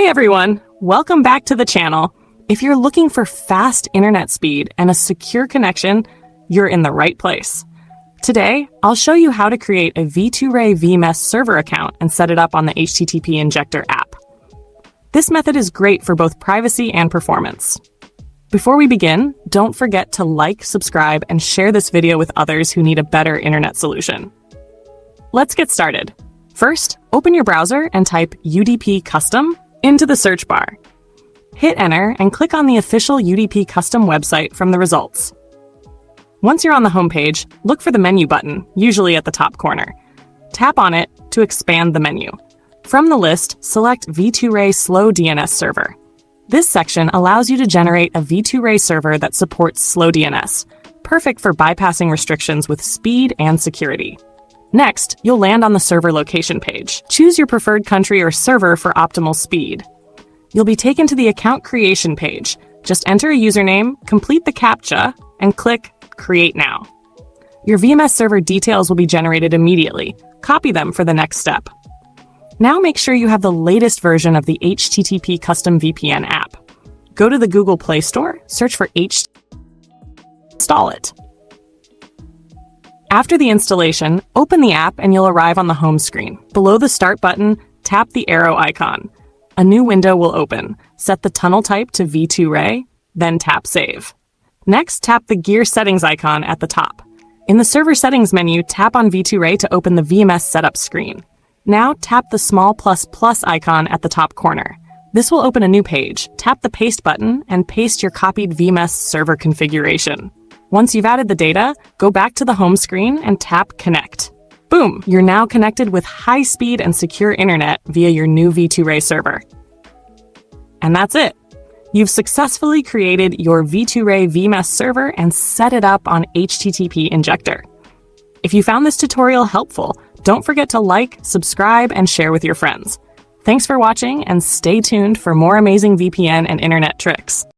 Hey everyone, welcome back to the channel. If you're looking for fast internet speed and a secure connection, you're in the right place. Today, I'll show you how to create a V2Ray VMess server account and set it up on the HTTP Injector app. This method is great for both privacy and performance. Before we begin, don't forget to like, subscribe, and share this video with others who need a better internet solution. Let's get started. First, open your browser and type UDP Custom into the search bar. Hit enter and click on the official UDP Custom website from the results. Once you're on the homepage, look for the menu button, usually at the top corner. Tap on it to expand the menu. From the list, select V2Ray Slow DNS server. This section allows you to generate a V2Ray server that supports Slow DNS, perfect for bypassing restrictions with speed and security. Next, you'll land on the server location page. Choose your preferred country or server for optimal speed. You'll be taken to the account creation page. Just enter a username, complete the CAPTCHA, and click Create Now. Your VMess server details will be generated immediately. Copy them for the next step. Now make sure you have the latest version of the HTTP Custom VPN app. Go to the Google Play Store, search for install it. After the installation, open the app and you'll arrive on the home screen. Below the Start button, tap the arrow icon. A new window will open. Set the tunnel type to V2Ray, then tap Save. Next, tap the Gear Settings icon at the top. In the Server Settings menu, tap on V2Ray to open the VMess setup screen. Now tap the small + icon at the top corner. This will open a new page. Tap the Paste button and paste your copied VMess server configuration. Once you've added the data, go back to the home screen and tap Connect. Boom! You're now connected with high-speed and secure internet via your new V2Ray server. And that's it! You've successfully created your V2Ray VMess server and set it up on HTTP Injector. If you found this tutorial helpful, don't forget to like, subscribe, and share with your friends. Thanks for watching, and stay tuned for more amazing VPN and internet tricks.